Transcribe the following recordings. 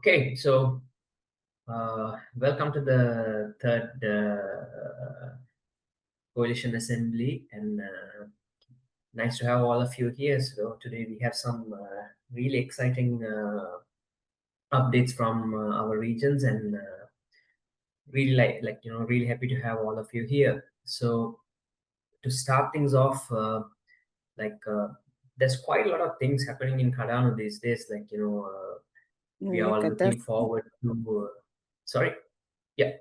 Okay, so welcome to the third coalition assembly, and nice to have all of you here. So today we have some really exciting updates from our regions, and really really happy to have all of you here. So to start things off, like there's quite a lot of things happening in Cardano these days. We are all looking forward to. Sorry. Yeah,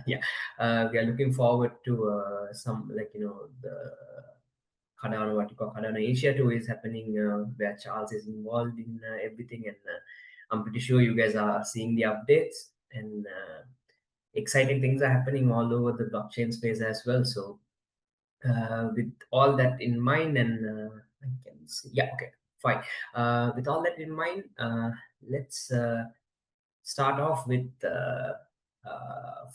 yeah. We are looking forward to some the Cardano, what you call Cardano Asia tour is happening, where Charles is involved in everything, and I'm pretty sure you guys are seeing the updates, and exciting things are happening all over the blockchain space as well. So with all that in mind, and I can see, yeah, okay, fine. With all that in mind, let's start off with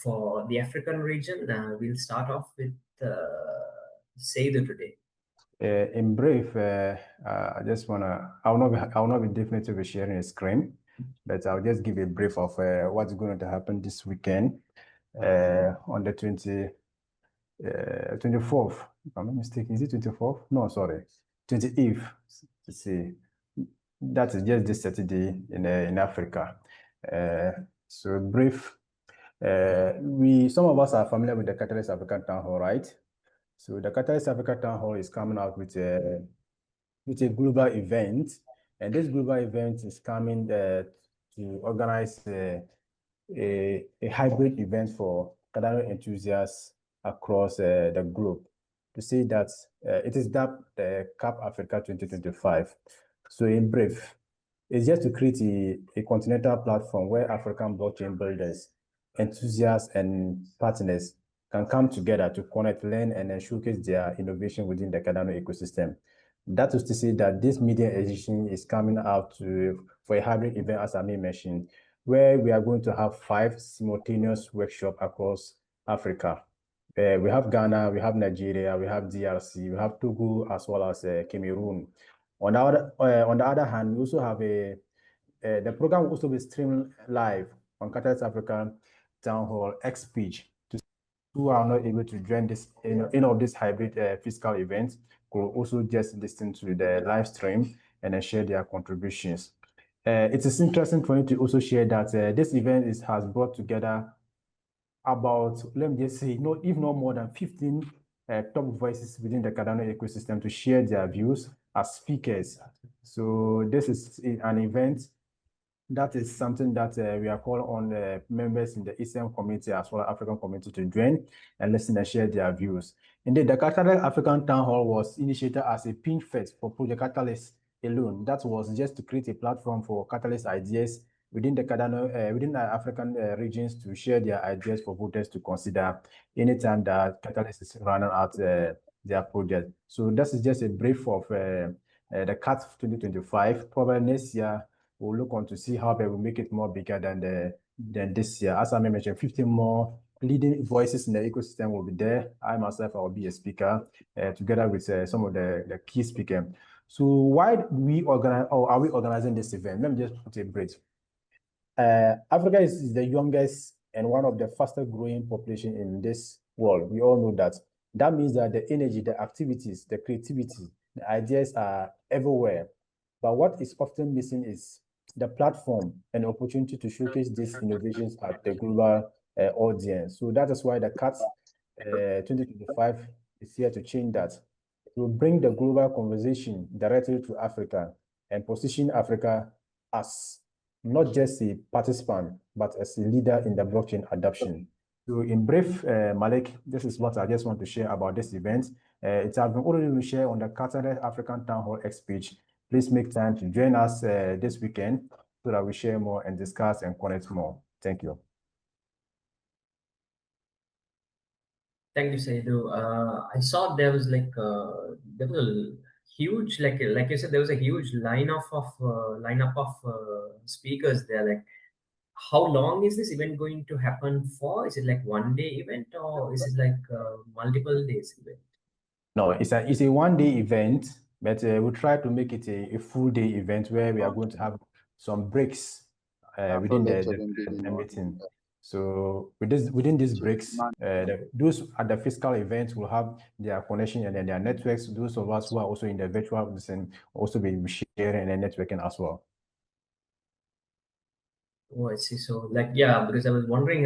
for the African region. We'll start off with Seidu today. In brief, I just wanna. I will not be definitely sharing a screen, but I'll just give a brief of what's going to happen this weekend on the 24th. If I'm not mistaken, is it 24th? No, sorry, 28th. To see, that is just this Saturday in Africa. So brief. Some of us are familiar with the Catalyst African Town Hall, right? So the Catalyst Africa Town Hall is coming out with a global event, and this global event is coming to organize a hybrid event for Cardano enthusiasts across the globe. To say that it is dubbed the CAP Africa 2025. So in brief, it's just to create a continental platform where African blockchain builders, enthusiasts, and partners can come together to connect, learn, and then showcase their innovation within the Cardano ecosystem. That is to say that this media edition is coming out for a hybrid event, as I mentioned, where we are going to have 5 simultaneous workshops across Africa. We have Ghana, we have Nigeria, we have DRC, we have Togo, as well as Cameroon. On the other hand, we also have the program will also be streamed live on Catalyst African Town Hall X page. Who are not able to join this of this hybrid physical event could also just listen to the live stream and then share their contributions. It is interesting for me to also share that this event has brought together about, let me just say, if not more than 15 top voices within the Cardano ecosystem to share their views as speakers. So this is an event that is something that we are calling on members in the Eastern community as well as African community to join and listen and share their views. Indeed, the Catalyst African Town Hall was initiated as a pinch fest for Project Catalyst alone. That was just to create a platform for Catalyst ideas within the Cardano, within the African regions to share their ideas for voters to consider anytime that Catalyst is running out their project. So this is just a brief of the CAT 2025. Probably next year, we'll look on to see how we will make it more bigger than this year. As I mentioned, 15 more leading voices in the ecosystem will be there. I myself will be a speaker together with some of the key speakers. So why do we organize, or are we organizing this event? Let me just put it brief. Africa is the youngest and one of the fastest growing population in this world. We all know that. That means that the energy, the activities, the creativity, the ideas are everywhere. But what is often missing is the platform and opportunity to showcase these innovations at the global audience. So that is why the CAT 2025 is here to change that. It will bring the global conversation directly to Africa and position Africa as not just a participant, but as a leader in the blockchain adoption. So in brief, Malik, this is what I just want to share about this event. It has been already shared on the Catalyst African Town Hall X page. Please make time to join us this weekend so that we share more and discuss and connect more. Thank you. Thank you, Seidu. I saw there was there was a huge, like you said, there was a huge lineup of speakers there. Like, how long is this event going to happen for? Is it like one day event, or is it like multiple days event? No, it's a one-day event, but we'll try to make it a full day event where we are going to have some breaks within the meeting. So within these breaks, those at the physical events will have their connection and then their networks. Those of us who are also in the virtual listen also be sharing and networking as well. Oh, I see. So, like, yeah, because I was wondering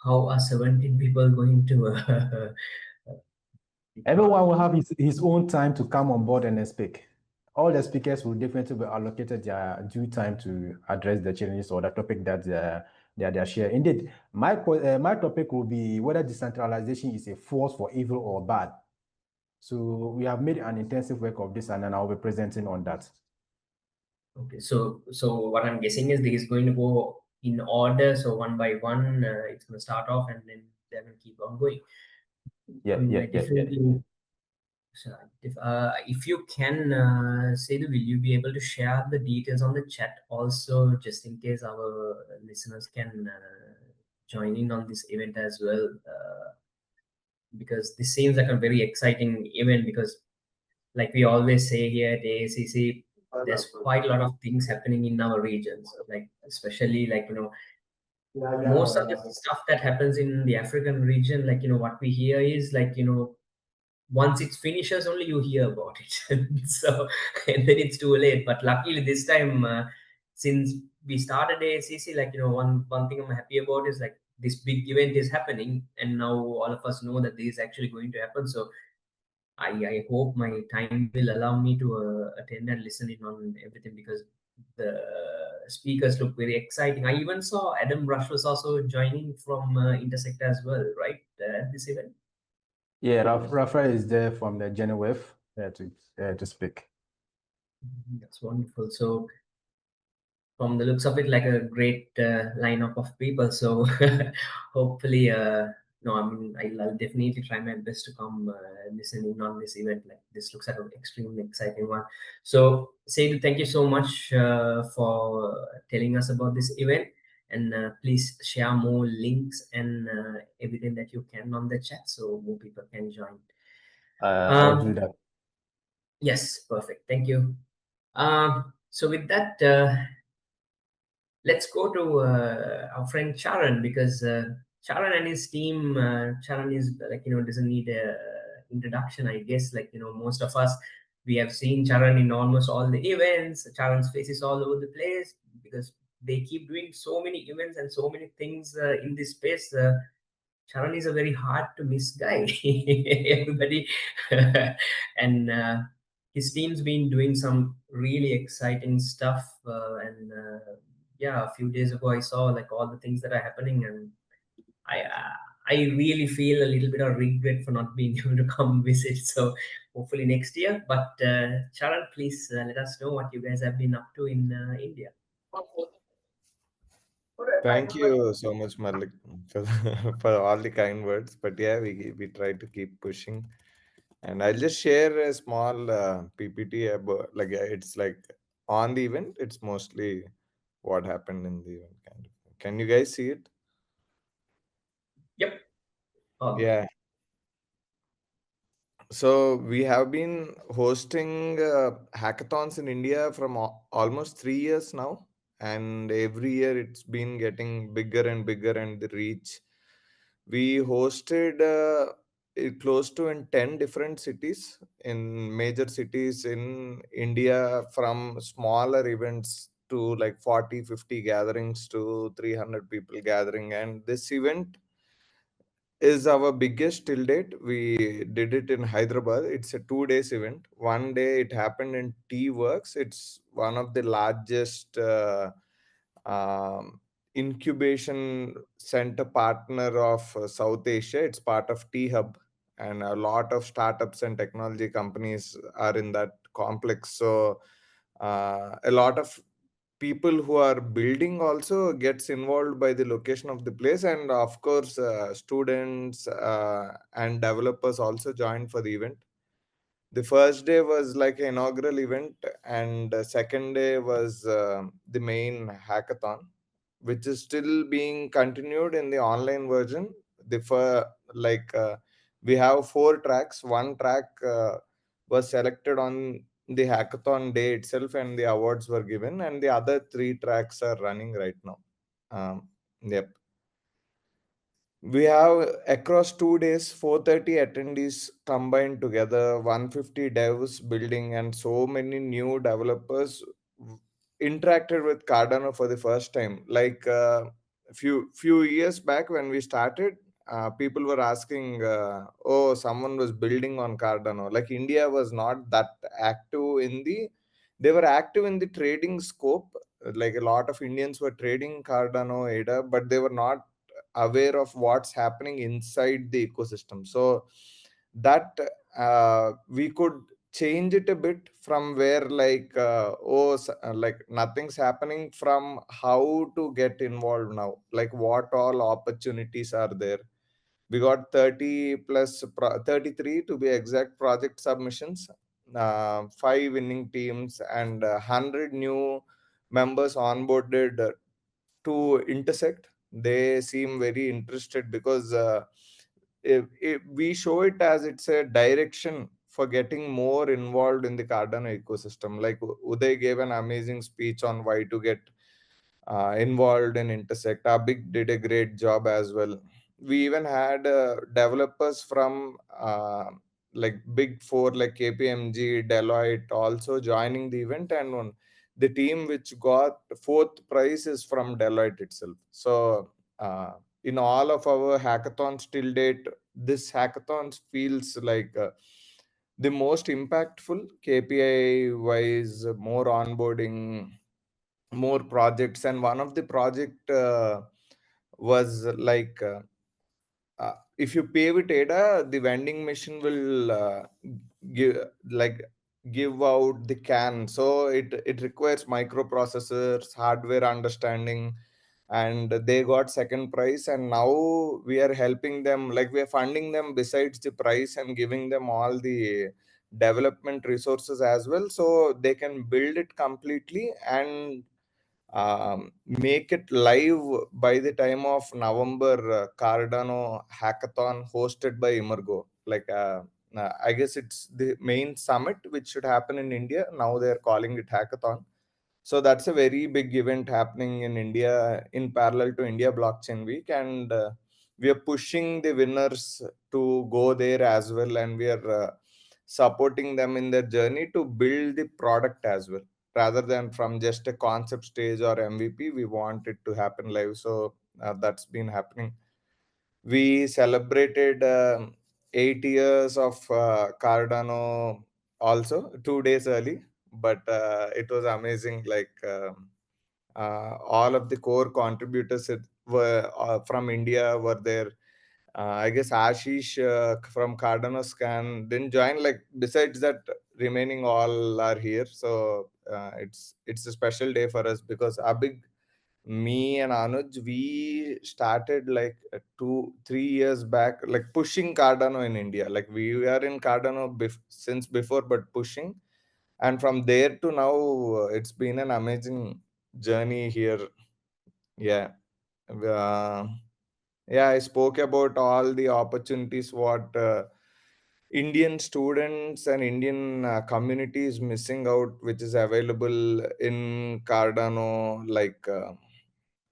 how are 17 people going to. Everyone will have his own time to come on board and speak. All the speakers will definitely be allocated their due time to address the challenges or the topic that they are sharing. Indeed, my topic will be whether decentralization is a force for evil or bad. So we have made an intensive work of this, and then I'll be presenting on that. Okay, so what I'm guessing is this is going to go in order. So one by one, it's going to start off, and then they're going to keep on going. Yeah. Definitely. So if you can, Sedu, will you be able to share the details on the chat also, just in case our listeners can join in on this event as well? Because this seems like a very exciting event because, like we always say here at AACC, there's quite a lot of things happening in our regions, like especially like most of the stuff that happens in the African region, like what we hear is like once it finishes only you hear about it. So and then it's too late, but luckily this time since we started AACC, like one thing I'm happy about is like this big event is happening and now all of us know that this is actually going to happen. So I hope my time will allow me to attend and listen in on everything because the speakers look very exciting. I even saw Adam Rush was also joining from Intersect as well, right? At this event. Yeah, Rafa is there from the Genevieve to speak. That's wonderful. So from the looks of it, like a great lineup of people. So hopefully, no, I mean, I'll definitely try my best to come listen in on this event. Like this looks like an extremely exciting one. So, Seydou, thank you so much for telling us about this event. And please share more links and everything that you can on the chat so more people can join. I'll do that. Yes, perfect. Thank you. So with that, let's go to our friend Charan because Charan and his team, Charan is like, doesn't need a introduction, I guess. Like, most of us, we have seen Charan in almost all the events. Charan's face is all over the place because they keep doing so many events and so many things in this space. Charan is a very hard to miss guy. Everybody, and his team's been doing some really exciting stuff. And yeah, a few days ago I saw like all the things that are happening, and I really feel a little bit of regret for not being able to come visit. So hopefully next year. But Charan, please let us know what you guys have been up to in India. Thank you so much, Malik, for, for all the kind words. But yeah, we try to keep pushing. And I'll just share a small PPT about like it's like on the event. It's mostly what happened in the event, kind of. Can you guys see it? Yep. Oh. Yeah. So we have been hosting hackathons in India from almost 3 years now, and every year it's been getting bigger and bigger, and the reach. We hosted close to in 10 different cities, in major cities in India, from smaller events to like 40, 50 gatherings to 300 people gathering. And this event is our biggest till date. We did it in Hyderabad. It's a 2 days event. One day it happened in Tea Works. It's one of the largest incubation center partner of South Asia. It's part of Tea Hub, and a lot of startups and technology companies are in that complex. So a lot of people who are building also gets involved by the location of the place, and of course students and developers also join for the event. The first day was like an inaugural event, and the second day was the main hackathon, which is still being continued in the online version. The like we have 4 tracks. One track was selected on the hackathon day itself, and the awards were given, and the other 3 tracks are running right now. Yep. We have across 2 days 430 attendees combined together, 150 devs building, and so many new developers interacted with Cardano for the first time. Like few years back when we started, people were asking, "Oh, someone was building on Cardano." Like India was not that active in the. They were active in the trading scope. Like a lot of Indians were trading Cardano, ADA, but they were not aware of what's happening inside the ecosystem. So that we could change it a bit from where like like nothing's happening, from how to get involved now, like what all opportunities are there. We got 30 plus 33 to be exact project submissions, 5 winning teams, and 100 new members onboarded to intersect. They seem very interested because if we show it as it's a direction for getting more involved in the Cardano ecosystem. Like Uday gave an amazing speech on why to get involved in intersect. Abig did a great job as well. We even had developers from like big four like KPMG, Deloitte also joining the event, and the team which got fourth prize is from Deloitte itself. So in all of our hackathons till date, this hackathon feels like the most impactful KPI wise, more onboarding, more projects. And one of the project was like if you pay with ADA, the vending machine will give like give out the can. So it requires microprocessors, hardware understanding, and they got second prize. And now we are helping them, like we are funding them besides the prize and giving them all the development resources as well, so they can build it completely and make it live by the time of November Cardano hackathon hosted by Emergo. Like, I guess it's the main summit which should happen in India. Now they're calling it hackathon. So that's a very big event happening in India in parallel to India Blockchain Week. And we are pushing the winners to go there as well. And we are supporting them in their journey to build the product as well, rather than from just a concept stage or MVP. We want it to happen live. So that's been happening. We celebrated 8 years of Cardano also 2 days early, but it was amazing. Like all of the core contributors were from India were there. I guess Ashish from Cardano Scan didn't join. Like besides that, remaining all are here. So it's a special day for us because Abig, me and Anuj, we started like 2 3 years back, like pushing Cardano in India. Like we are in Cardano since before, but pushing. And from there to now, it's been an amazing journey here. Yeah. Uh, yeah, I spoke about all the opportunities what Indian students and Indian community is missing out, which is available in Cardano.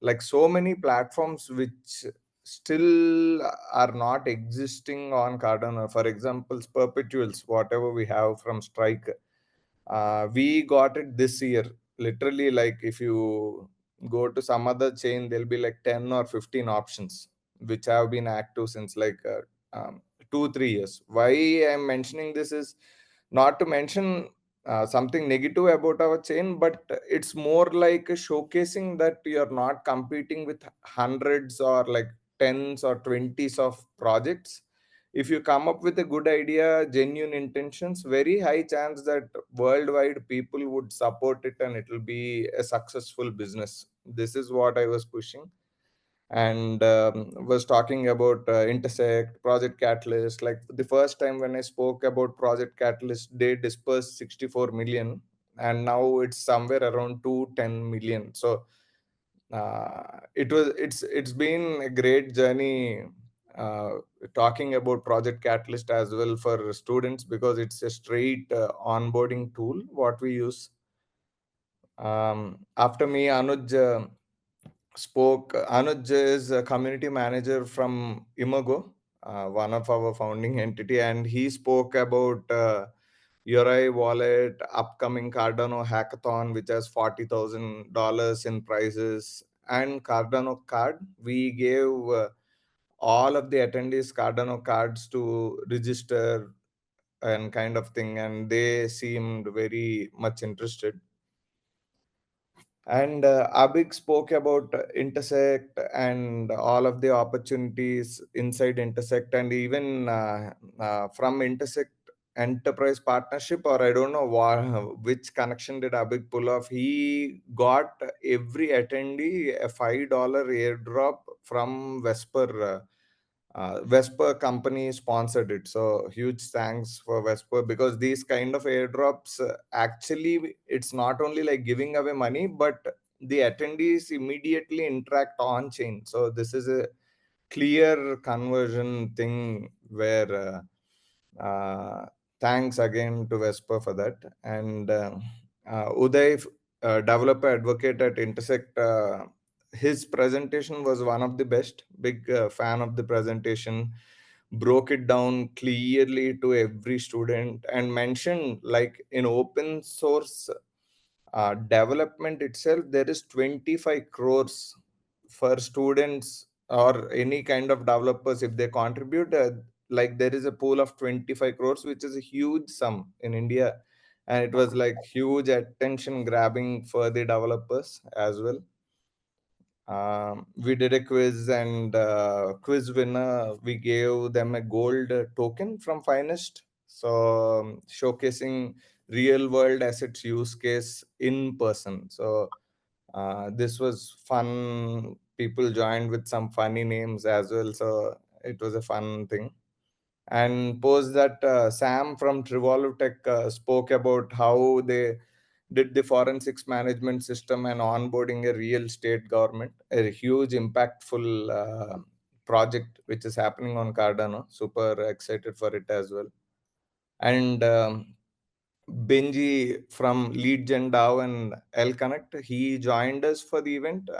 Like so many platforms which still are not existing on Cardano. For example, perpetuals, whatever we have from Strike, we got it this year. Literally, like if you go to some other chain, there'll be like 10 or 15 options which have been active since like 2 3 years. Why I'm mentioning this is not to mention something negative about our chain, but it's more like showcasing that you're not competing with hundreds or like tens or twenties of projects. If you come up with a good idea, genuine intentions, very high chance that worldwide people would support it and it will be a successful business. This is what I was pushing. And was talking about intersect, project catalyst. Like the first time when I spoke about project catalyst, they dispersed 64 million, and now it's somewhere around 210 million. So it's been a great journey talking about Project Catalyst as well for students, because it's a straight onboarding tool what we use. After me, Anuj spoke. Anuj is a community manager from Imago, one of our founding entity, and he spoke about Uri wallet, upcoming Cardano hackathon, which has $40,000 in prizes, and Cardano card. We gave all of the attendees Cardano cards to register and kind of thing, and they seemed very much interested. And Abig spoke about Intersect and all of the opportunities inside Intersect, and even from Intersect enterprise partnership, or I don't know which connection did Abig pull off. He got every attendee a $5 airdrop from Vesper. Vesper company sponsored it, so huge thanks for Vesper, because these kind of airdrops, actually it's not only like giving away money, but the attendees immediately interact on chain. So this is a clear conversion thing where thanks again to Vesper for that. And Uday, developer advocate at Intersect, his presentation was one of the best. Big fan of the presentation. Broke it down clearly to every student and mentioned, like, in open source development itself, there is 25 crores for students or any kind of developers. If they contribute, like, there is a pool of 25 crores, which is a huge sum in India, and it was like huge attention grabbing for the developers as well. We did a quiz, and quiz winner, we gave them a gold token from Finest. So showcasing real world assets use case in person. So this was fun. People joined with some funny names as well. So it was a fun thing. And post that, Sam from Trivalu Tech spoke about how they did the forensics management system and onboarding a real state government, a huge impactful project which is happening on Cardano. Super excited for it as well. And Benji from Lead Gen DAO and L Connect, he joined us for the event.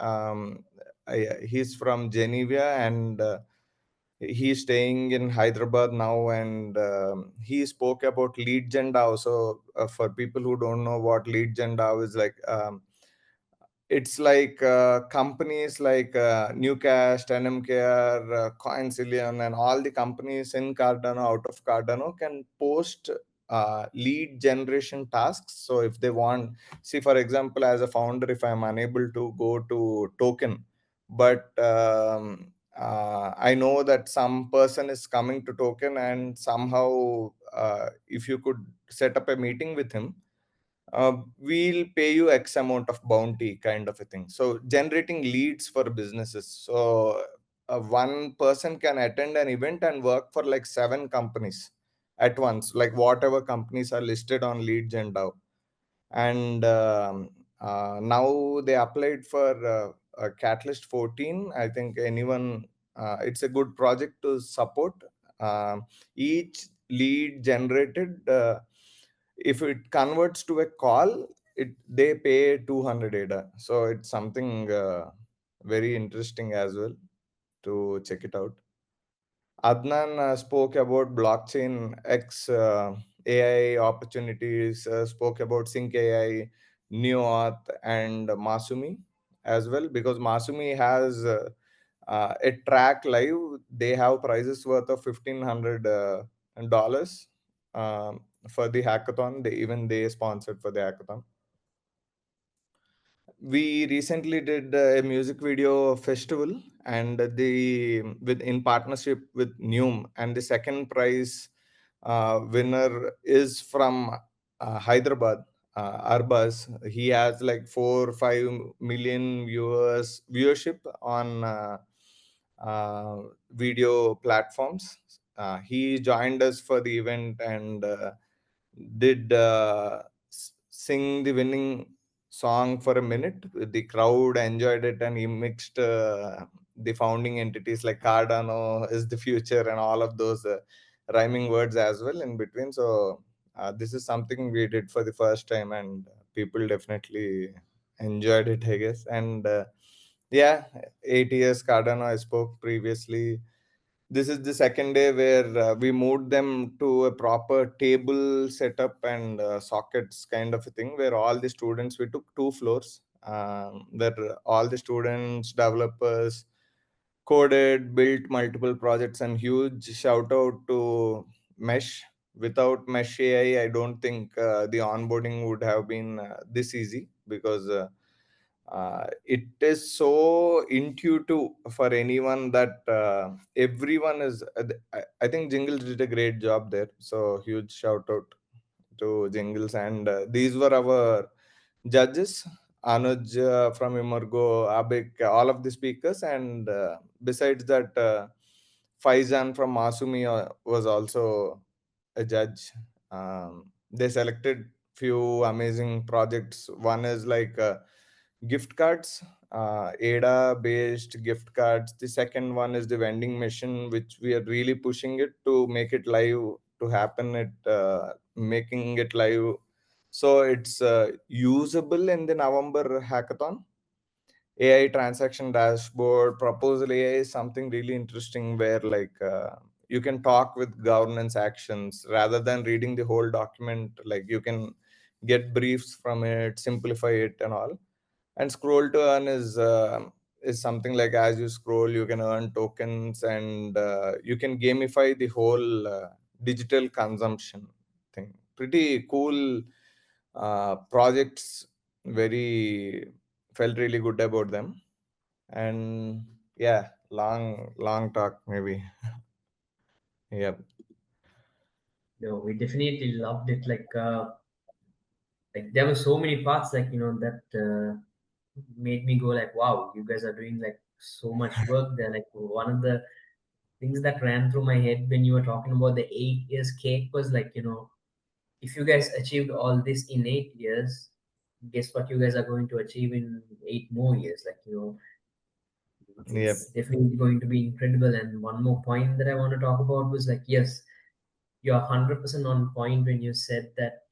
He's from Geneva, and he's staying in Hyderabad now, and he spoke about Lead Gen DAO. So for people who don't know what Lead Gen DAO is like, it's like companies like Newcast, NMKR, Coincillion, and all the companies in Cardano, out of Cardano, can post lead generation tasks. So if they want, see, for example, as a founder, if I'm unable to go to token, but I know that some person is coming to token, and somehow if you could set up a meeting with him, we'll pay you X amount of bounty, kind of a thing. So generating leads for businesses. So one person can attend an event and work for like 7 companies at once, like whatever companies are listed on Lead Gen DAO. And now they applied for Catalyst 14. I think anyone, it's a good project to support. Each lead generated, if it converts to a call, they pay 200 ADA. So it's something very interesting as well to check it out. Adnan spoke about blockchain X AI opportunities, spoke about Sync AI, NeoAuth, and Masumi as well, because Masumi has a track live. They have prizes worth of $1,500 for the hackathon. They sponsored for the hackathon. We recently did a music video festival, and in partnership with Neum, and the second prize winner is from Hyderabad, Arbaz. He has like 4 or 5 million viewership on video platforms. He joined us for the event and did sing the winning song for a minute. The crowd enjoyed it, and he mixed the founding entities like Cardano is the future and all of those rhyming words as well in between. So this is something we did for the first time, and people definitely enjoyed it, I guess. And yeah, 8 years Cardano, I spoke previously. This is the second day where we moved them to a proper table setup and sockets kind of a thing, where all the students, we took 2 floors, where all the students, developers coded, built multiple projects. And huge shout out to Mesh. Without Mesh AI, I don't think the onboarding would have been this easy, because it is so intuitive for anyone that everyone is. I think Jingles did a great job there. So huge shout out to Jingles. And these were our judges: Anuj from Imurgo, Abik, all of the speakers. And besides that, Faizan from Masumi was also a judge. They selected few amazing projects. One is like gift cards, ADA based gift cards. The second one is the vending machine, which we are really pushing it to make it live, to happen it, making it live. So it's usable in the November hackathon. AI transaction dashboard, proposal AI is something really interesting, where like you can talk with governance actions rather than reading the whole document. Like you can get briefs from it, simplify it and all. And scroll to earn is something like, as you scroll you can earn tokens, and you can gamify the whole digital consumption thing. Pretty cool projects. Very felt really good about them. And yeah, long talk maybe. Yeah. No, we definitely loved it. Like there were so many parts, like that made me go like, wow, you guys are doing like so much work there. Like one of the things that ran through my head when you were talking about the 8 years cake was like, if you guys achieved all this in 8 years, guess what you guys are going to achieve in 8 more years? Like, Yep. it's definitely going to be incredible. And one more point that I want to talk about was like, yes, you're 100% on point when you said that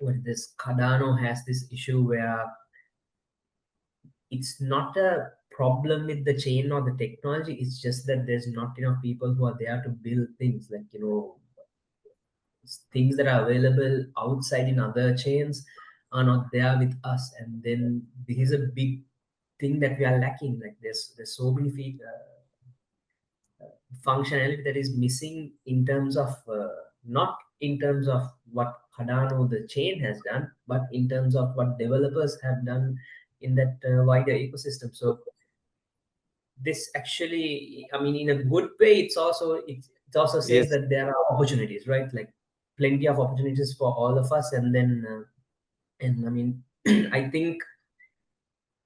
this Cardano has this issue where it's not a problem with the chain or the technology. It's just that there's not enough people who are there to build things. Like, things that are available outside in other chains are not there with us. And then this is a big thing that we are lacking. Like there's so many functionality that is missing in terms of not in terms of what Cardano the chain has done, but in terms of what developers have done in that wider ecosystem. So this actually, I mean, in a good way, it also says Yes. that there are opportunities, right? Like plenty of opportunities for all of us. And then and I mean, I think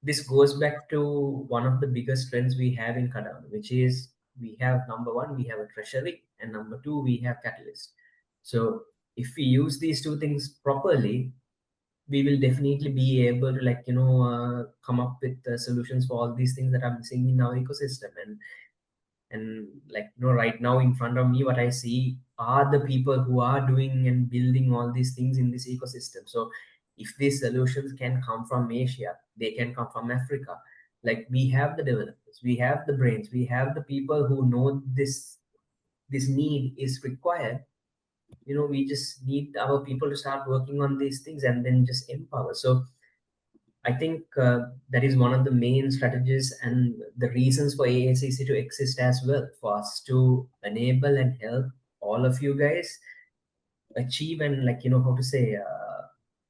this goes back to one of the biggest trends we have in Cardano, which is we have, number one, we have a treasury, and number two, we have catalyst. So if we use these two things properly, we will definitely be able to, like, come up with solutions for all these things that are missing in our ecosystem. And like, right now in front of me, what I see are the people who are doing and building all these things in this ecosystem. So if these solutions can come from Asia, they can come from Africa. Like, we have the developers, we have the brains, we have the people who know this need is required. We just need our people to start working on these things and then just empower. So I think that is one of the main strategies and the reasons for AACC to exist as well, for us to enable and help all of you guys achieve and, like, how to say,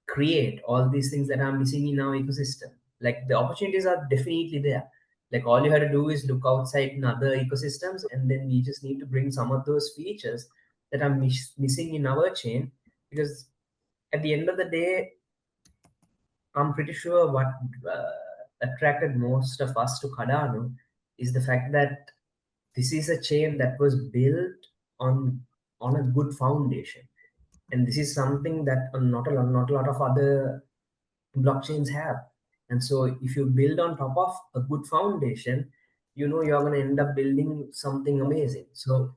create all these things that are missing in our ecosystem. Like, the opportunities are definitely there. Like, all you have to do is look outside in other ecosystems, and then we just need to bring some of those features that are missing in our chain. Because at the end of the day, I'm pretty sure what attracted most of us to Cardano is the fact that this is a chain that was built on a good foundation, and this is something that not a lot of other blockchains have. And so if you build on top of a good foundation, you're going to end up building something amazing. So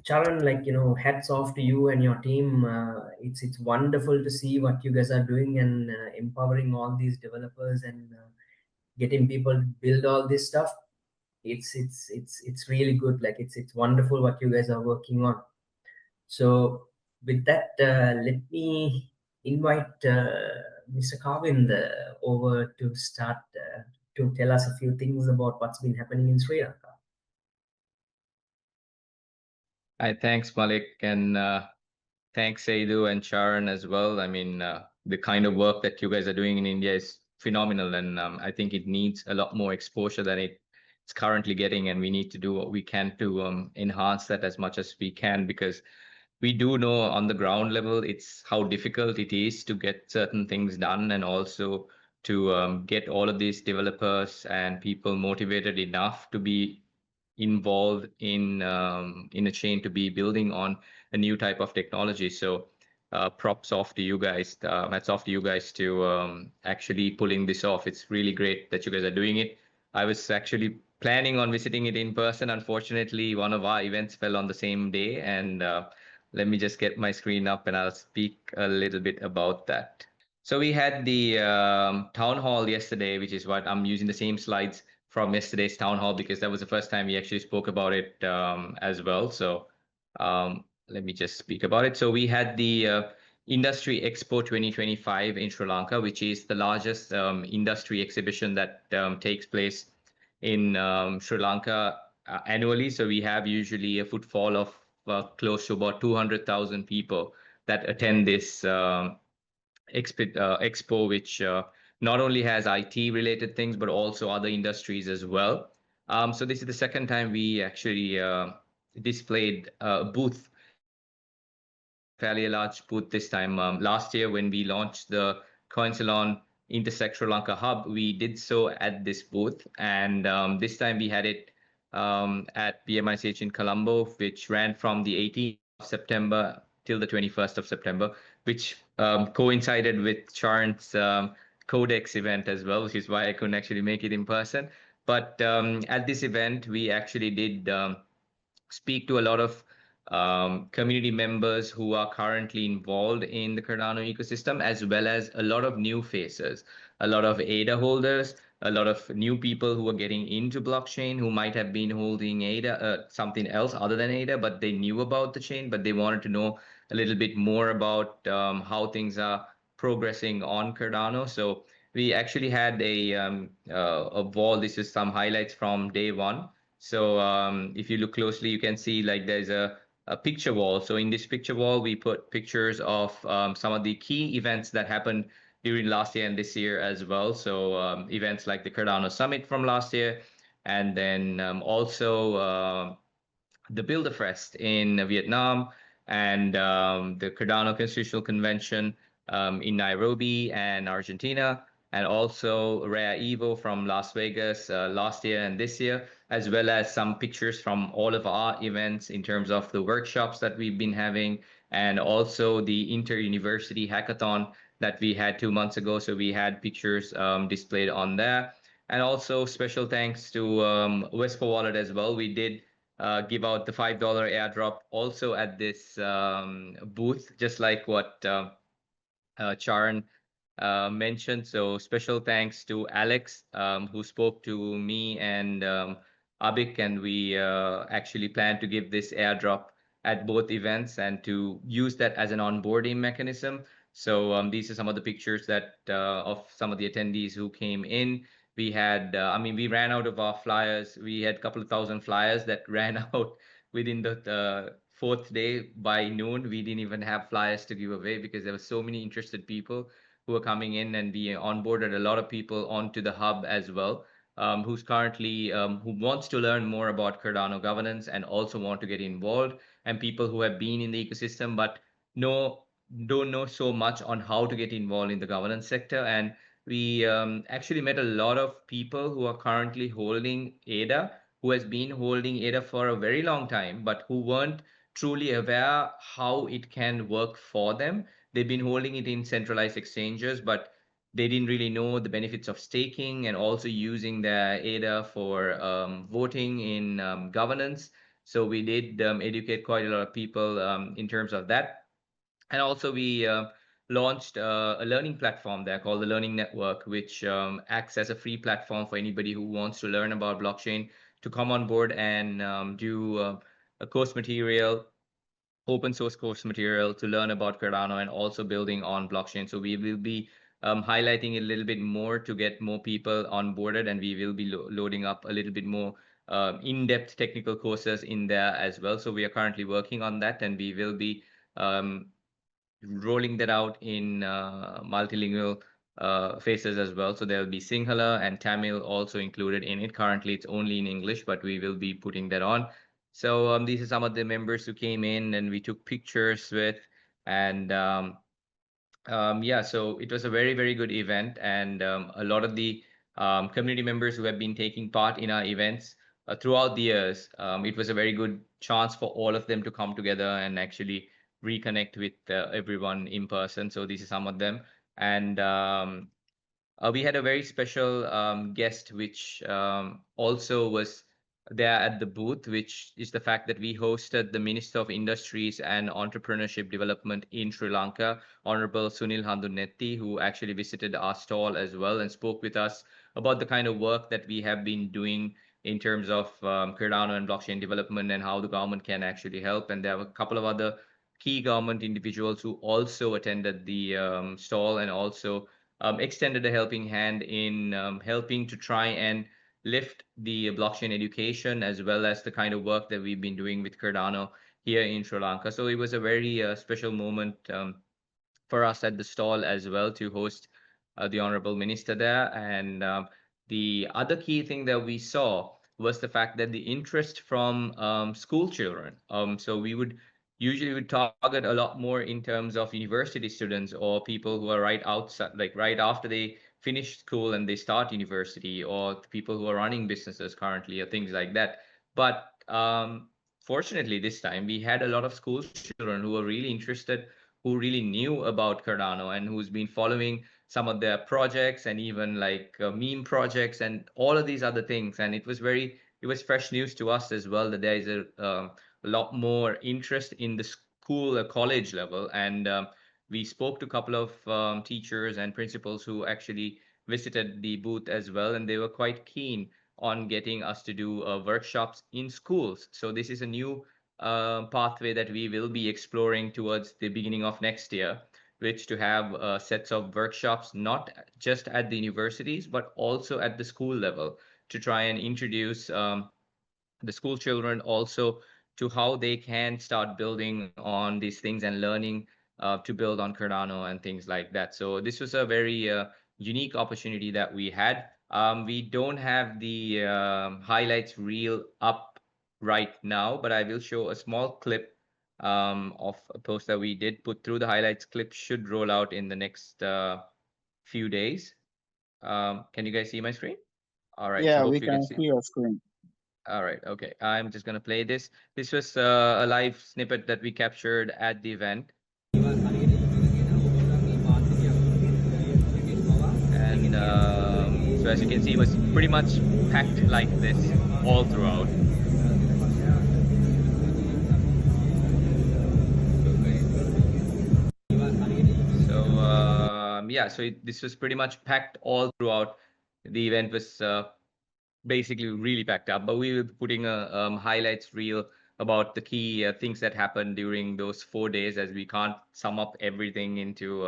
Charan, hats off to you and your team. It's wonderful to see what you guys are doing and empowering all these developers and getting people to build all this stuff. It's really good. It's wonderful what you guys are working on. So with that, let me invite Mr. Carvin over to start to tell us a few things about what's been happening in Sri Lanka. Hi, thanks, Malik, and thanks, Saidu and Charan as well. I mean, the kind of work that you guys are doing in India is phenomenal, and I think it needs a lot more exposure than it's currently getting, and we need to do what we can to enhance that as much as we can, because we do know on the ground level it's how difficult it is to get certain things done, and also to get all of these developers and people motivated enough to be involved in a chain to be building on a new type of technology. So props off to you guys. Hats off to you guys to actually pulling this off. It's really great that you guys are doing it. I was actually planning on visiting it in person. Unfortunately, one of our events fell on the same day, and let me just get my screen up and I'll speak a little bit about that. So we had the town hall yesterday, which is what I'm using the same slides from yesterday's town hall, because that was the first time we actually spoke about it as well. So let me just speak about it. So we had the Industry Expo 2025 in Sri Lanka, which is the largest industry exhibition that takes place in Sri Lanka annually. So we have usually a footfall of close to about 200,000 people that attend this expo, which not only has IT related things, but also other industries as well. So this is the second time we actually displayed a booth, fairly large booth this time. Last year, when we launched the Coinsalon Intersect Sri Lanka Hub, we did so at this booth. And this time we had it at PMICH in Colombo, which ran from the 18th of September till the 21st of September, which coincided with Charan's Codex event as well, which is why I couldn't actually make it in person. But at this event, we actually did speak to a lot of community members who are currently involved in the Cardano ecosystem, as well as a lot of new faces, a lot of ADA holders, a lot of new people who are getting into blockchain, who might have been holding ADA, something else other than ADA, but they knew about the chain, but they wanted to know a little bit more about how things are progressing on Cardano. So we actually had a wall. This is some highlights from day one. So if you look closely, you can see like there's a picture wall. So in this picture wall, we put pictures of some of the key events that happened during last year and this year as well. So events like the Cardano Summit from last year, and then also the Bilderfest in Vietnam, and the Cardano Constitutional Convention in Nairobi and Argentina, and also Rare Evo from Las Vegas last year and this year, as well as some pictures from all of our events in terms of the workshops that we've been having, and also the inter-university hackathon that we had 2 months ago. So we had pictures displayed on there. And also special thanks to Vespa Wallet as well. We did give out the $5 airdrop also at this booth, just like what Charan mentioned. So special thanks to Alex, who spoke to me and Abik, and we actually plan to give this airdrop at both events and to use that as an onboarding mechanism. So these are some of the pictures that of some of the attendees who came in. We had, I mean, we ran out of our flyers. We had a couple of thousand flyers that ran out within the fourth day by noon. We didn't even have flyers to give away because there were so many interested people who are coming in, and we onboarded a lot of people onto the hub as well, who's currently who wants to learn more about Cardano governance and also want to get involved, and people who have been in the ecosystem but don't know so much on how to get involved in the governance sector. And we actually met a lot of people who are currently holding ADA, who has been holding ADA for a very long time, but who weren't truly aware how it can work for them, they've been holding it in centralized exchanges, but they didn't really know the benefits of staking and also using their ADA for voting in governance. So we did educate quite a lot of people in terms of that. And also we launched a learning platform there called the Learning Network, which acts as a free platform for anybody who wants to learn about blockchain to come on board and do a course material, open source course material to learn about Cardano and also building on blockchain. So we will be highlighting it a little bit more to get more people onboarded, and we will be loading up a little bit more in-depth technical courses in there as well. So we are currently working on that, and we will be rolling that out in multilingual phases as well. So there will be Sinhala and Tamil also included in it. Currently, it's only in English, but we will be putting that on. So these are some of the members who came in and we took pictures with. And yeah, so it was a very, very good event. And a lot of the community members who have been taking part in our events throughout the years, it was a very good chance for all of them to come together and actually reconnect with everyone in person. So these are some of them. And we had a very special guest, which also was there at the booth, which is the fact that we hosted the Minister of Industries and Entrepreneurship Development in Sri Lanka, Honorable Sunil Handunetti, who actually visited our stall as well and spoke with us about the kind of work that we have been doing in terms of Cardano and blockchain development and how the government can actually help. And there were a couple of other key government individuals who also attended the stall and also extended a helping hand in helping to try and lift the blockchain education as well as the kind of work that we've been doing with Cardano here in Sri Lanka. So it was a very special moment for us at the stall as well to host the Honorable Minister there. And the other key thing that we saw was the fact that the interest from school children. So we would usually target a lot more in terms of university students or people who are right outside, like right after they finish school and they start university, or people who are running businesses currently or things like that. But fortunately, this time we had a lot of school children who were really interested, who really knew about Cardano and who's been following some of their projects and even like meme projects and all of these other things. And it was fresh news to us as well that there is a lot more interest in the school or college level. And we spoke to a couple of teachers and principals who actually visited the booth as well, and they were quite keen on getting us to do workshops in schools. So this is a new pathway that we will be exploring towards the beginning of next year, which to have sets of workshops, not just at the universities, but also at the school level to try and introduce the school children also to how they can start building on these things and learning to build on Cardano and things like that. So this was a very unique opportunity that we had. We don't have the highlights reel up right now, but I will show a small clip of a post that we did put through. The highlights clip should roll out in the next few days. Can you guys see my screen? All right, Yeah, so hope we you can can see. see your screen. All right, okay. I'm just gonna play this. This was a live snippet that we captured at the event. And so as you can see, it was pretty much packed like this all throughout. So yeah, so this was pretty much packed all throughout. The event was basically really packed up, but we will be putting a highlights reel about the key things that happened during those 4 days, as we can't sum up everything into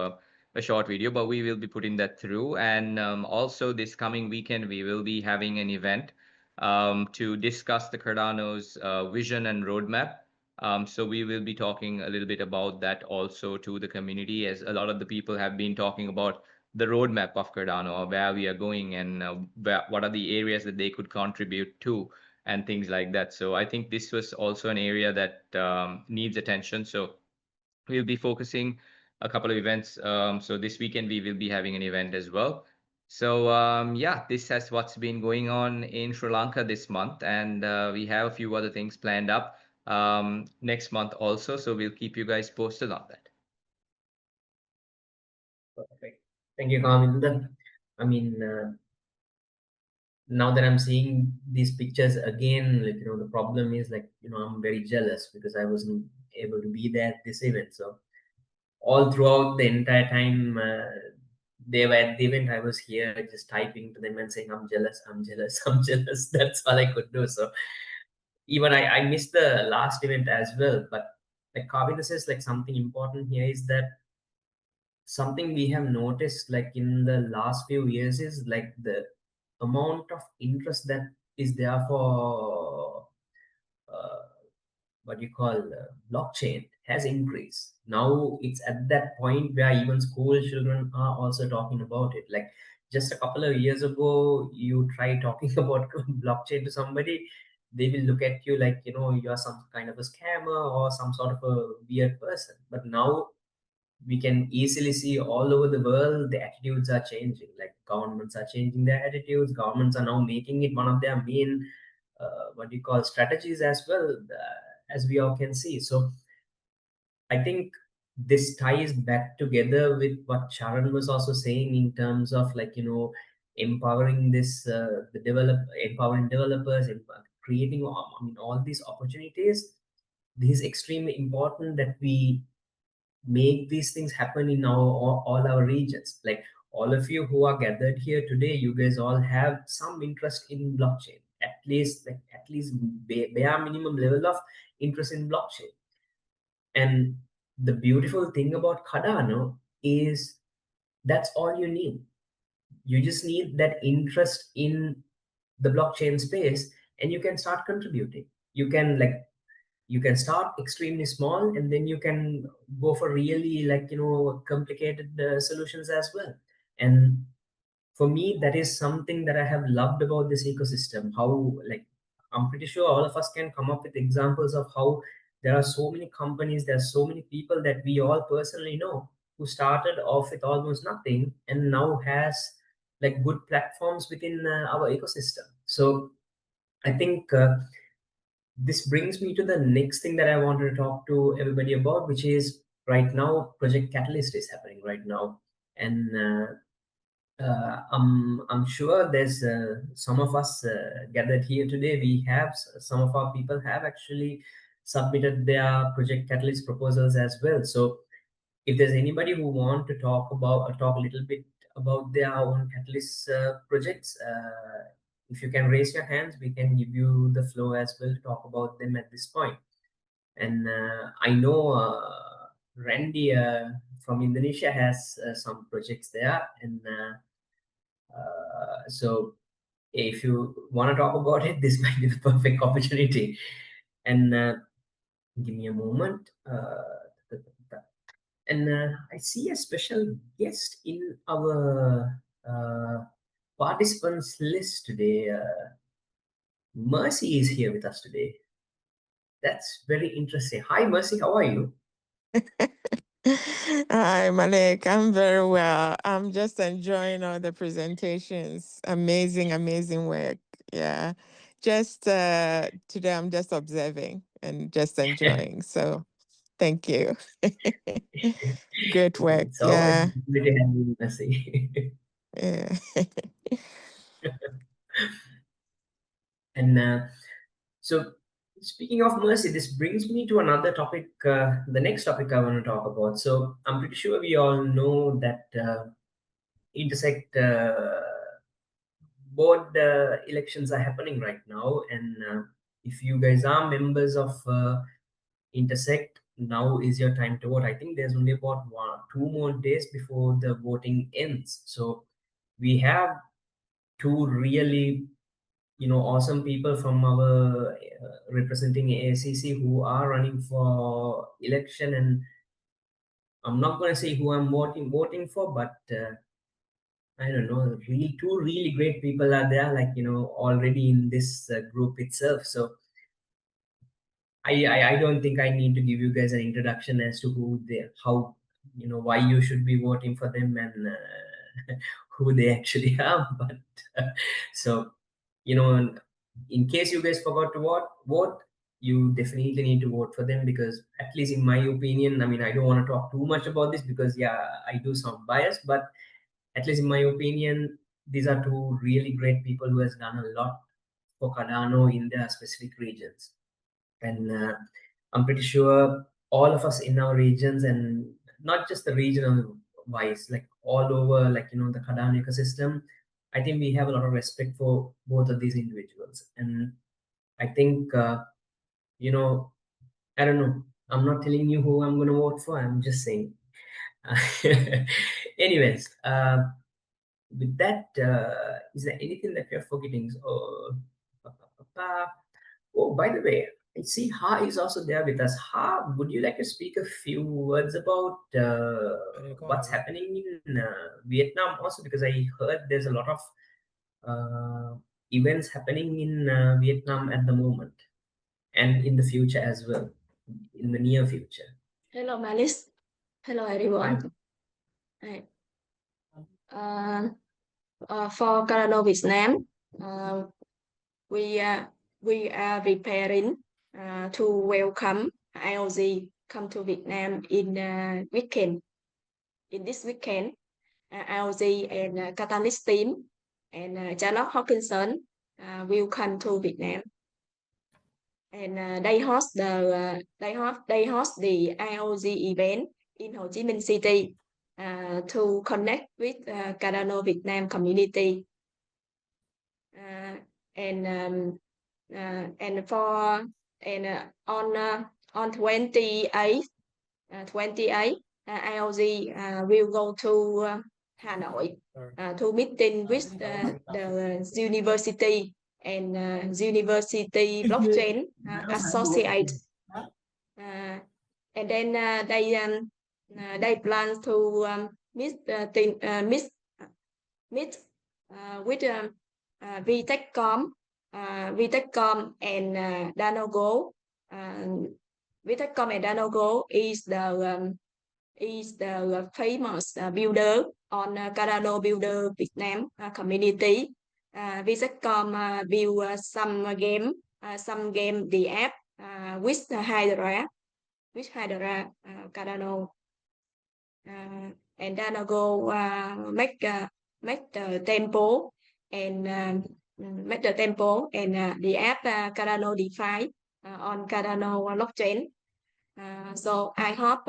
a short video, but we will be putting that through. And also this coming weekend, we will be having an event to discuss the Cardano's vision and roadmap. So we will be talking a little bit about that also to the community, as a lot of the people have been talking about the roadmap of Cardano, or where we are going, and what are the areas that they could contribute to and things like that. So I think this was also an area that needs attention. So we'll be focusing a couple of events. So this weekend we will be having an event as well. So yeah, this has what's been going on in Sri Lanka this month, and we have a few other things planned up next month also. So we'll keep you guys posted on that. Thank you, Kaminda. I mean, now that I'm seeing these pictures again, like, the problem is, like, I'm very jealous because I wasn't able to be there at this event. So all throughout the entire time they were at the event, I was here just typing to them and saying, I'm jealous, I'm jealous, I'm jealous. That's all I could do. So even I missed the last event as well. But like Kavinda says, like, something important here is that something we have noticed, like, in the last few years is, like, the amount of interest that is there for uh, what you call blockchain has increased. Now it's at that point where even school children are also talking about it. Like, just a couple of years ago, you try talking about blockchain to somebody, they will look at you like, you're some kind of a scammer or some sort of a weird person. But now we can easily see all over the world the attitudes are changing. Like, governments are changing their attitudes, governments are now making it one of their main what do you call strategies as well, as we all can see. So I think this ties back together with what Sharon was also saying in terms of, like, empowering this empowering developers, creating all these opportunities. This is extremely important that we make these things happen in all our regions. Like, all of you who are gathered here today, you guys all have some interest in blockchain, at least bare minimum level of interest in blockchain. And the beautiful thing about Cardano is that's all you need. You just need that interest in the blockchain space, and you can start contributing. You can start extremely small, and then you can go for really, like, complicated solutions as well. And for me, that is something that I have loved about this ecosystem. How, like, I'm pretty sure all of us can come up with examples of how there are so many companies, there are so many people that we all personally know who started off with almost nothing and now has, like, good platforms within our ecosystem. So I think this brings me to the next thing that I wanted to talk to everybody about, which is right now Project Catalyst is happening right now. And I'm sure there's some of us gathered here today. We have some of our people have actually submitted their Project Catalyst proposals as well. So if there's anybody who want to talk a little bit about their own Catalyst projects, if you can raise your hands, we can give you the floor as well to talk about them at this point. And I know Randy from Indonesia has some projects there, and so if you want to talk about it, this might be the perfect opportunity. And give me a moment. And I see a special guest in our participants list today. Mercy is here with us today. That's very interesting. Hi, Mercy. How are you? Hi, Malik. I'm very well. I'm just enjoying all the presentations. Amazing, amazing work. Yeah. Just today, I'm just observing and just enjoying. So thank you. Good work. It's always Yeah. good to have you, Mercy. Yeah. And so, speaking of Mercy, this brings me to another topic, the next topic I want to talk about. So, I'm pretty sure we all know that Intersect board elections are happening right now. And if you guys are members of Intersect, now is your time to vote. I think there's only about 2 more days before the voting ends. So, we have two really awesome people from our representing AACC who are running for election. And I'm not going to say who I'm voting for, but I don't know, really two really great people are there, like, already in this group itself. So I don't think I need to give you guys an introduction as to who they, how, why you should be voting for them, and who they actually are. But so, in case you guys forgot to vote, you definitely need to vote for them, because at least in my opinion, I mean, I don't want to talk too much about this because, yeah, I do sound biased, but at least in my opinion, these are two really great people who has done a lot for Cardano in their specific regions. And I'm pretty sure all of us in our regions, and not just the regional wise, like all over, like, you know, the Cardano ecosystem, I think we have a lot of respect for both of these individuals. And I think, you know, I don't know, I'm not telling you who I'm going to vote for, I'm just saying. Anyways, with that, is there anything that we're forgetting? So, oh, by the way, I see Ha is also there with us. Ha, would you like to speak a few words about what's happening in Vietnam also? Because I heard there's a lot of events happening in Vietnam at the moment and in the future as well, in the near future. Hello, Malice. Hello, everyone. Hi. For Cardano Vietnam, we are preparing to welcome IOG come to Vietnam in weekend. In this weekend, IOG and Catalyst team and Charlotte Hawkinson will come to Vietnam, and they host the IOG event in Ho Chi Minh City to connect with Cardano Vietnam community. On 28 IOG will go to Hanoi to meeting with the university and university blockchain associate, and then they plan to meet with VTechCom and DanoGo. VTechCom and DanoGo is the famous builder on Cardano builder Vietnam community. VTechCom build some game the app with Hydra Cardano, and DanoGo make the temple and the app Cardano DeFi on Cardano blockchain. So I hope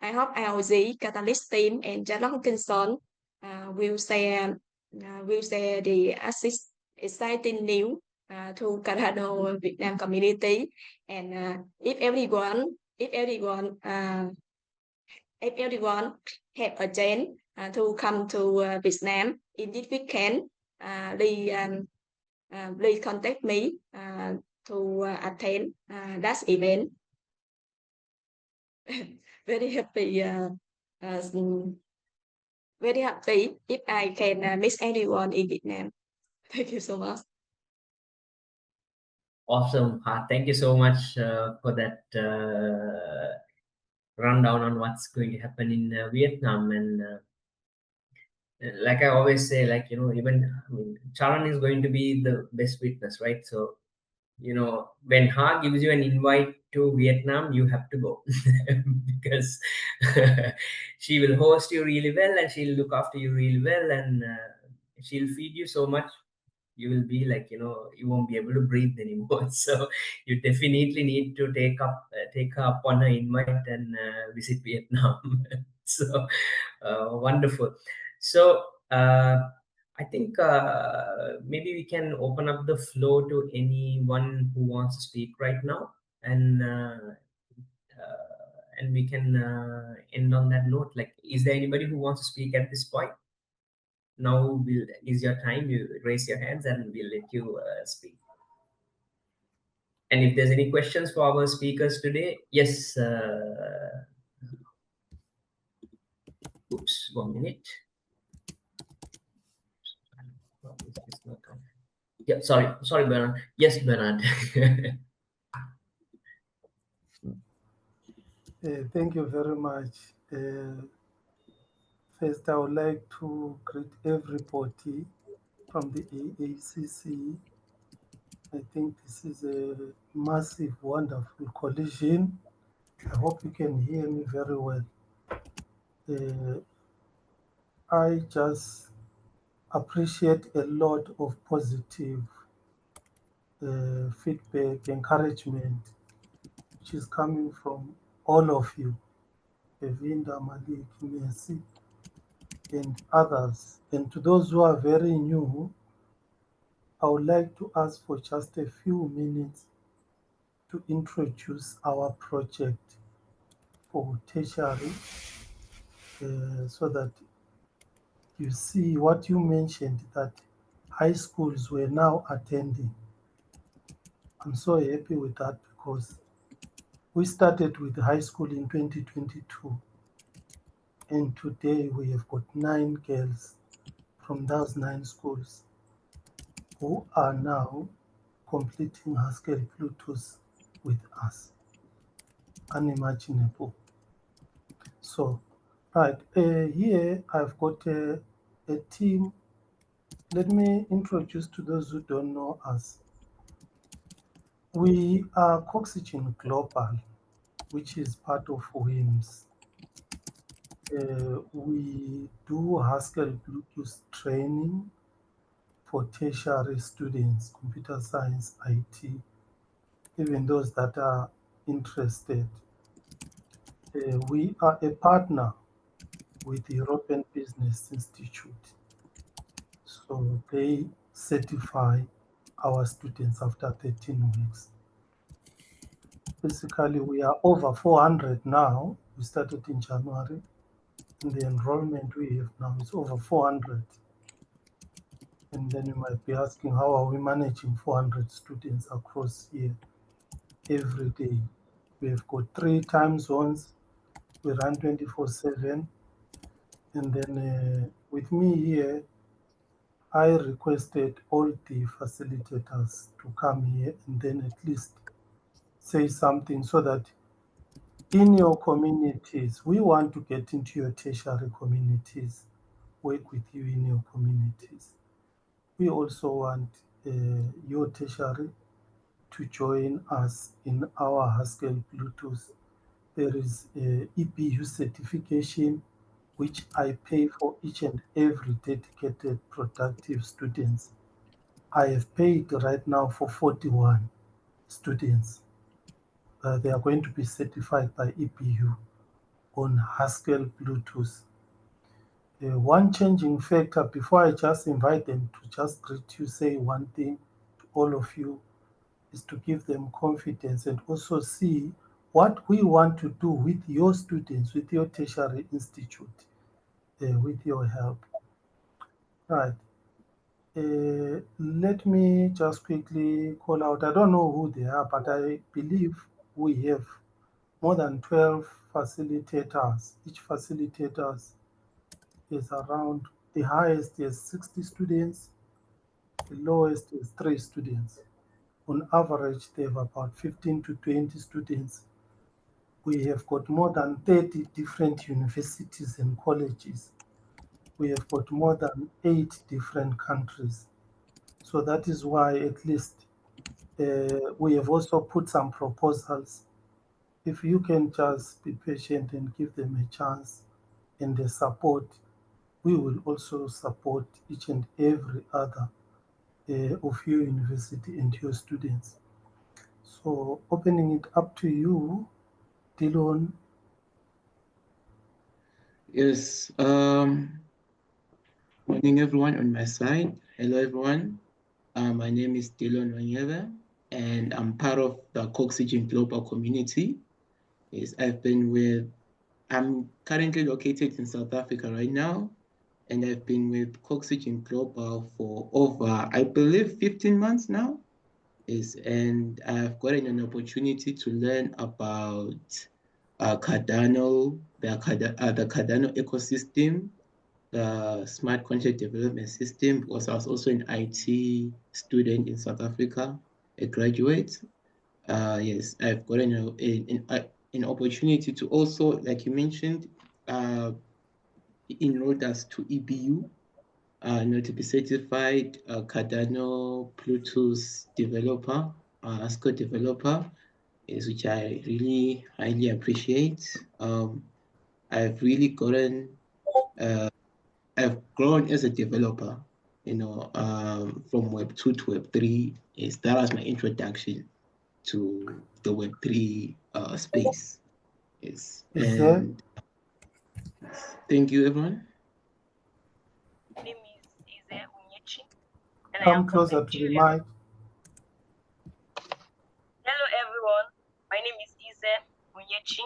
IOG Catalyst team and Charlotte Hawkinson will share the exciting news to Cardano Vietnam community, and if everyone have a chance to come to Vietnam in this weekend, please contact me to attend that event. Very happy if I can meet anyone in Vietnam. Thank you so much. Awesome. Thank you so much for that rundown on what's going to happen in Vietnam. And like I always say, like, you know, even Charan is going to be the best witness, right? So, you know, when Ha gives you an invite to Vietnam, you have to go because she will host you really well and she'll look after you really well, and she'll feed you so much you will be like, you know, you won't be able to breathe anymore. So you definitely need to take her up on her invite and visit Vietnam. So wonderful. So I think maybe we can open up the floor to anyone who wants to speak right now, and we can end on that note. Like, is there anybody who wants to speak at this point? Now is your time. You raise your hands and we'll let you speak. And if there's any questions for our speakers today, yes. Oops, 1 minute. Yeah, sorry, Bernard. Yes, Bernard. Thank you very much. First, I would like to greet everybody from the AACC. I think this is a massive, wonderful coalition. I hope you can hear me very well. I just appreciate a lot of positive feedback, encouragement, which is coming from all of you, Evinda, Malik, Messi, and others. And to those who are very new, I would like to ask for just a few minutes to introduce our project for tertiary so that you see what you mentioned, that high schools were now attending. I'm so happy with that because we started with high school in 2022, and today we have got 9 girls from those 9 schools who are now completing Haskell Bluetooth with us. Unimaginable. So, right, here I've got a team. Let me introduce to those who don't know us. We are Coxygen Global, which is part of WIMS. We do Haskell Bluetooth training for tertiary students, computer science, IT, even those that are interested. We are a partner with the European Business Institute. So they certify our students after 13 weeks. Basically, we are over 400 now. We started in January, and the enrollment we have now is over 400. And then you might be asking, how are we managing 400 students across here every day? We have got 3 time zones. We run 24/7. And then with me here, I requested all the facilitators to come here and then at least say something so that in your communities, we want to get into your tertiary communities, work with you in your communities. We also want your tertiary to join us in our Haskell Bluetooth. There is a EBU certification, which I pay for each and every dedicated productive students. I have paid right now for 41 students. They are going to be certified by EBU on Haskell Bluetooth. One changing factor, before I just invite them to just greet you, say one thing to all of you, is to give them confidence and also see what we want to do with your students, with your tertiary institute, with your help. Right. Let me just quickly call out. I don't know who they are, but I believe we have more than 12 facilitators. Each facilitator is around, the highest is 60 students, the lowest is 3 students. On average, they have about 15 to 20 students. We have got more than 30 different universities and colleges. We have got more than 8 different countries. So that is why at least we have also put some proposals. If you can just be patient and give them a chance and the support, we will also support each and every other of your university and your students. So opening it up to you, Dylan. Yes. Morning, everyone on my side. Hello, everyone. My name is Dylan Wanyeva, and I'm part of the Coxygen Global community. Yes, I'm currently located in South Africa right now, and I've been with Coxygen Global for over, I believe, 15 months now. Yes, and I've gotten an opportunity to learn about Cardano, the Cardano ecosystem, the smart contract development system, because I was also an IT student in South Africa, a graduate. Yes, I've gotten an opportunity to also, like you mentioned, enrolled us to EBU, to be certified Cardano Bluetooth developer, ASCO developer, which I really highly appreciate. I've really gotten I've grown as a developer, from Web 2 to Web 3. That was my introduction to the Web 3 space. Yes. And thank you, everyone. My name is Ize Unyechi, and I Come am from closer to the Nigeria. mic. Hello, everyone. My name is Ize Unyechi,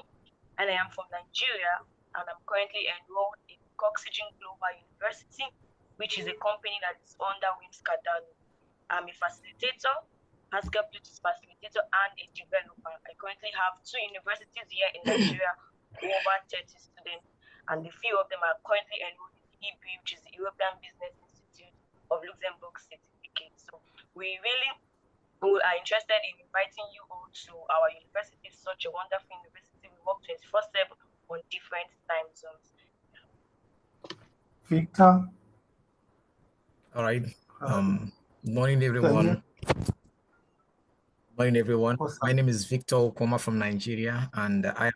and I am from Nigeria, and I'm currently enrolled in Oxygen Global University, which is a company that is under WIMS Cardano. I'm a facilitator, Haskell Bluetooth facilitator, and a developer. I currently have 2 universities here in Nigeria, over 30 students, and a few of them are currently enrolled in the EB, which is the European Business Institute of Luxembourg certificate. So we are interested in inviting you all to our university. It's such a wonderful university. We work 24/7 on different time zones. Victor. All right. Morning, everyone. Morning, everyone. My name is Victor Okoma from Nigeria, and I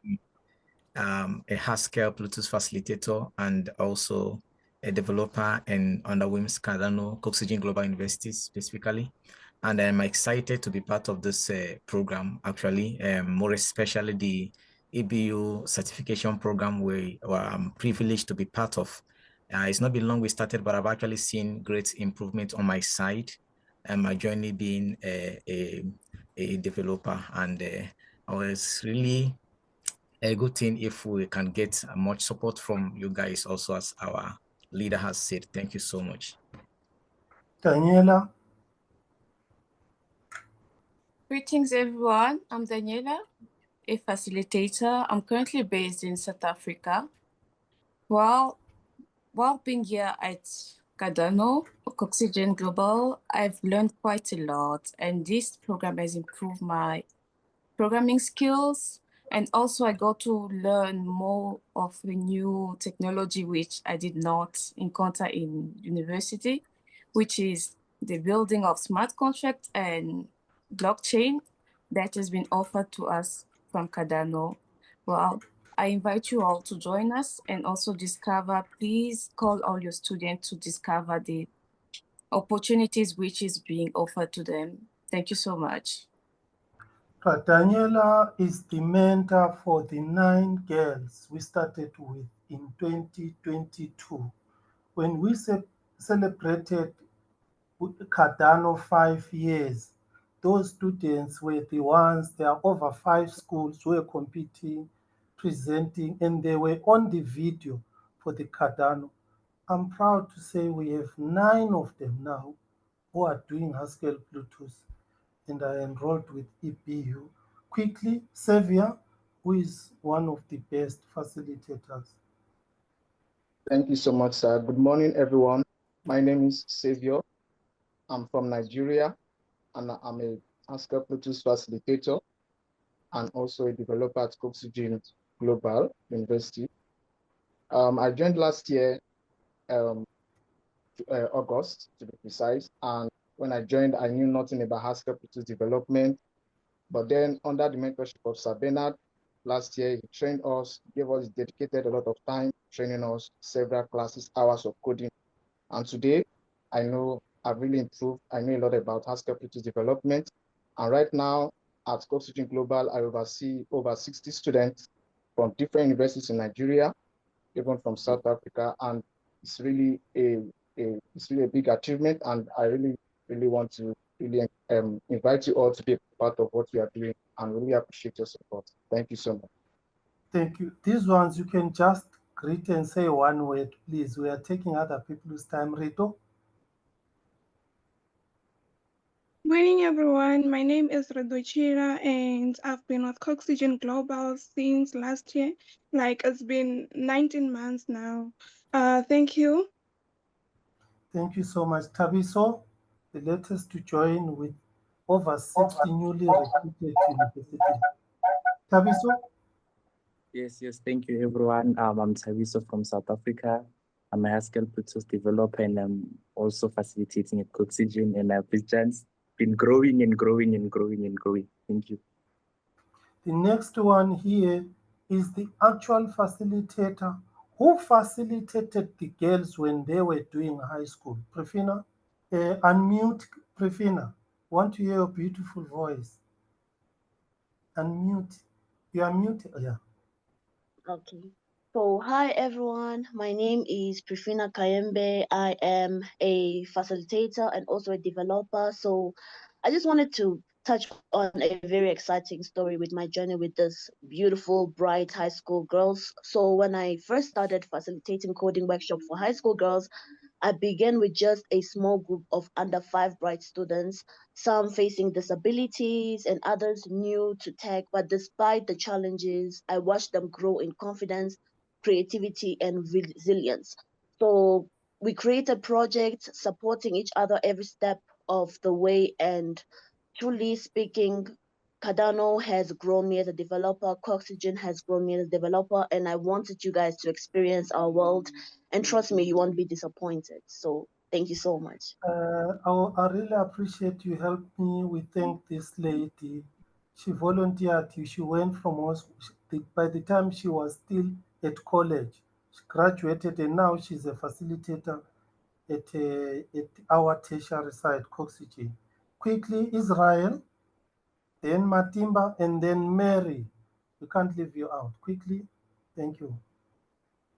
am a Haskell Bluetooth facilitator and also a developer under WIMS Cardano Oxygen Global University specifically. And I'm excited to be part of this program, actually, more especially the EBU certification program where I'm privileged to be part of. It's not been long we started, but I've actually seen great improvement on my side and my journey being a developer. And I was really a good thing if we can get much support from you guys also, as our leader has said. Thank you so much. Daniela. Greetings, everyone. I'm Daniela, a facilitator. I'm currently based in South Africa. While being here at Cardano Oxygen Global, I've learned quite a lot, and this program has improved my programming skills. And also I got to learn more of the new technology, which I did not encounter in university, which is the building of smart contracts and blockchain that has been offered to us from Cardano. Well, I invite you all to join us and also discover, please call all your students to discover the opportunities which is being offered to them. Thank you so much. Daniela is the mentor for the 9 girls we started with in 2022. When we celebrated Cardano 5 years, those students were the ones, there are over 5 schools who were competing, presenting, and they were on the video for the Cardano. I'm proud to say we have 9 of them now who are doing Haskell Bluetooth and are enrolled with EBU. Quickly, Xavier, who is one of the best facilitators. Thank you so much, sir. Good morning, everyone. My name is Xavier. I'm from Nigeria, and I'm a Haskell Bluetooth facilitator and also a developer at Oxygen Global University. I joined last year, August to be precise, and when I joined, I knew nothing about Haskell Bluetooth development. But then under the mentorship of Sir Bernard, last year, he trained us, gave us, dedicated a lot of time, training us several classes, hours of coding. And today, I know I've really improved. I know a lot about Haskell Bluetooth development. And right now at Oxygen Global, I oversee over 60 students from different universities in Nigeria, even from South Africa. And it's really a big achievement. And I really want to invite you all to be a part of what we are doing, and really appreciate your support. Thank you so much. Thank you. These ones you can just greet and say one word, please. We are taking other people's time. Rito. Morning, everyone. My name is Redochira, and I've been with Oxygen Global since last year. Like, it's been 19 months now. Thank you. Thank you so much. Tabiso, the latest to join with over 60 newly recruited universities. Tabiso? Yes, thank you, everyone. I'm Tabiso from South Africa. I'm a Haskell Bluetooth developer, and I'm also facilitating at Oxygen, and I've been growing and growing and growing and growing. Thank you. The next one here is the actual facilitator Who facilitated the girls when they were doing high school? Prefina, unmute Prefina. Want to hear your beautiful voice. Unmute. You are muted. Yeah. Okay. So, hi everyone. My name is Prifina Kayembe. I am a facilitator and also a developer. So, I just wanted to touch on a very exciting story with my journey with this beautiful, bright high school girls. So, when I first started facilitating coding workshop for high school girls, I began with just a small group of under 5 bright students, some facing disabilities and others new to tech. But despite the challenges, I watched them grow in confidence, creativity, and resilience. So we created projects supporting each other every step of the way. And truly speaking, Cardano has grown me as a developer, Coxygen has grown me as a developer, and I wanted you guys to experience our world. And trust me, you won't be disappointed. So thank you so much. I really appreciate you helped me. We thank this lady. She volunteered. She went from us. By the time she was still at college, she graduated, and now she's a facilitator at our tertiary site, Coxygen. Quickly, Israel, then Matimba, and then Mary. We can't leave you out. Quickly, thank you.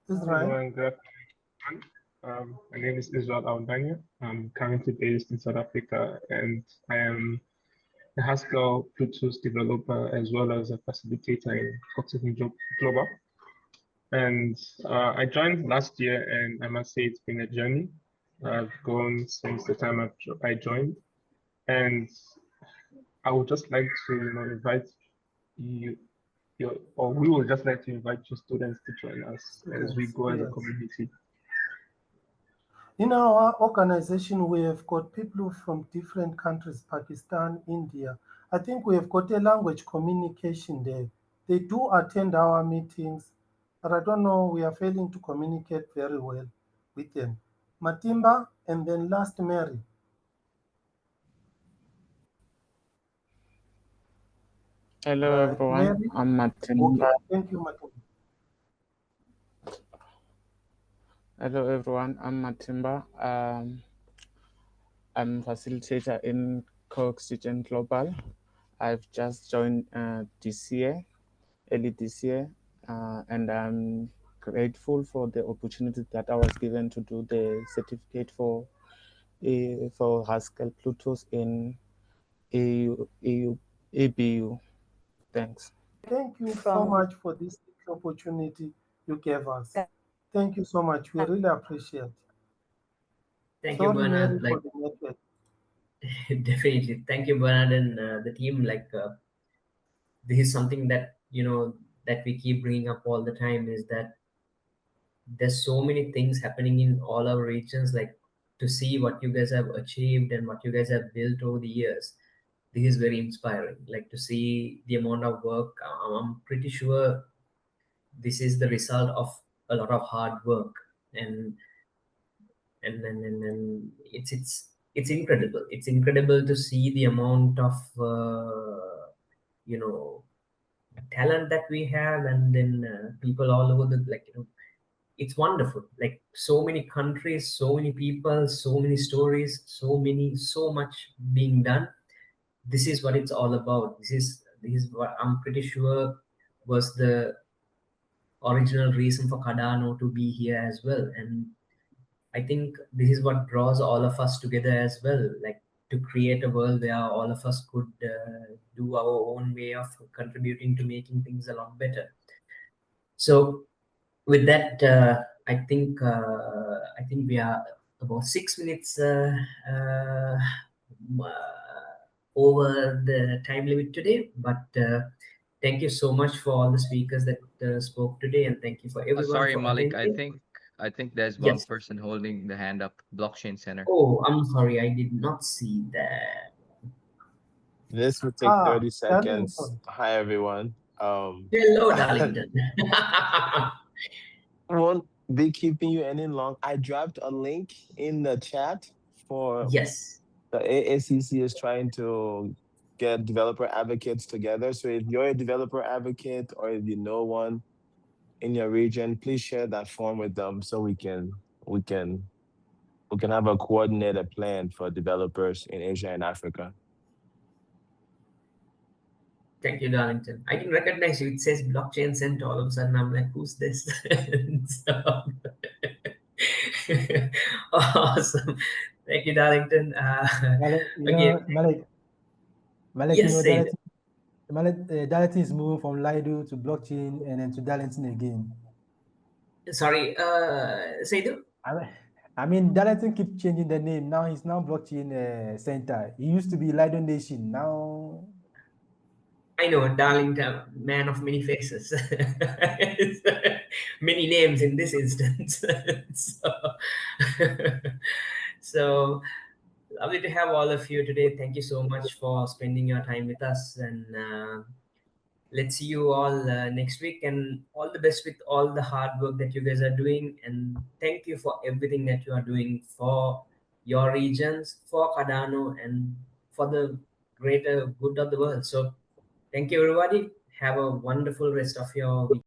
Israel. Hello and good afternoon. My name is Israel Aldania. I'm currently based in South Africa, and I am a Haskell Bluetooth developer as well as a facilitator in Oxygen Global. And I joined last year, and I must say it's been a journey. I've grown since the time I joined, and I would just like to invite you, or we would just like to invite your students to join us as we go as a community. In our organization, we have got people from different countries, Pakistan, India. I think we have got a language communication there. They do attend our meetings, but I don't know, we are failing to communicate very well with them. Matimba, and then last Mary. Hello everyone, Mary? I'm Matimba. Okay, thank you, Matimba. Hello everyone, I'm Matimba. I'm facilitator in Coxygen Global. I've just joined this year, early this year, and I'm grateful for the opportunity that I was given to do the certificate for Haskell Bluetooth in ABU. Thanks. Thank you so much for this opportunity you gave us. Thank you so much. We really appreciate. Thank you, Bernard. Mary, for the network. Definitely. Thank you, Bernard, and the team. This is something that that we keep bringing up all the time, is that there's so many things happening in all our regions. Like, to see what you guys have achieved and what you guys have built over the years, this is very inspiring. Like, to see the amount of work, I'm pretty sure this is the result of a lot of hard work, and it's incredible. It's incredible to see the amount of talent that we have, and then people all over the, it's wonderful. Like, so many countries, so many people, so many stories, so much being done. This is what it's all about. This is what I'm pretty sure was the original reason for Cardano to be here as well. And I think this is what draws all of us together as well, like, to create a world where all of us could do our own way of contributing to making things a lot better. So with that, I think we are about 6 minutes over the time limit today, but thank you so much for all the speakers that spoke today, and thank you for everyone. Sorry, for Malik. attending. I think there's one Yes. person holding the hand up. Blockchain Center. Oh, I'm sorry, I did not see that. This will take 30 seconds. Darlington. Hi, everyone. Hello, Darlington. I won't be keeping you any long. I dropped a link in the chat for yes. The AACC is trying to get developer advocates together. So if you're a developer advocate or if you know one, in your region, please share that form with them so we can have a coordinated plan for developers in Asia and Africa. Thank you, Darlington. I didn't recognize you. It says blockchain center. All of a sudden, I'm like, who's this? So, awesome. Thank you, Darlington. Malik, Yes, you know, say it. Darlington is moving from Lido to blockchain and then to Darlington again. Sorry, say it. I mean, Darlington keeps changing the name. Now he's now blockchain center. He used to be Lido Nation. Now I know, Darlington, man of many faces, many names in this instance. So lovely to have all of you today. Thank you so much for spending your time with us, and let's see you all next week. And all the best with all the hard work that you guys are doing. And thank you for everything that you are doing for your regions, for Cardano, and for the greater good of the world. So thank you, everybody. Have a wonderful rest of your week.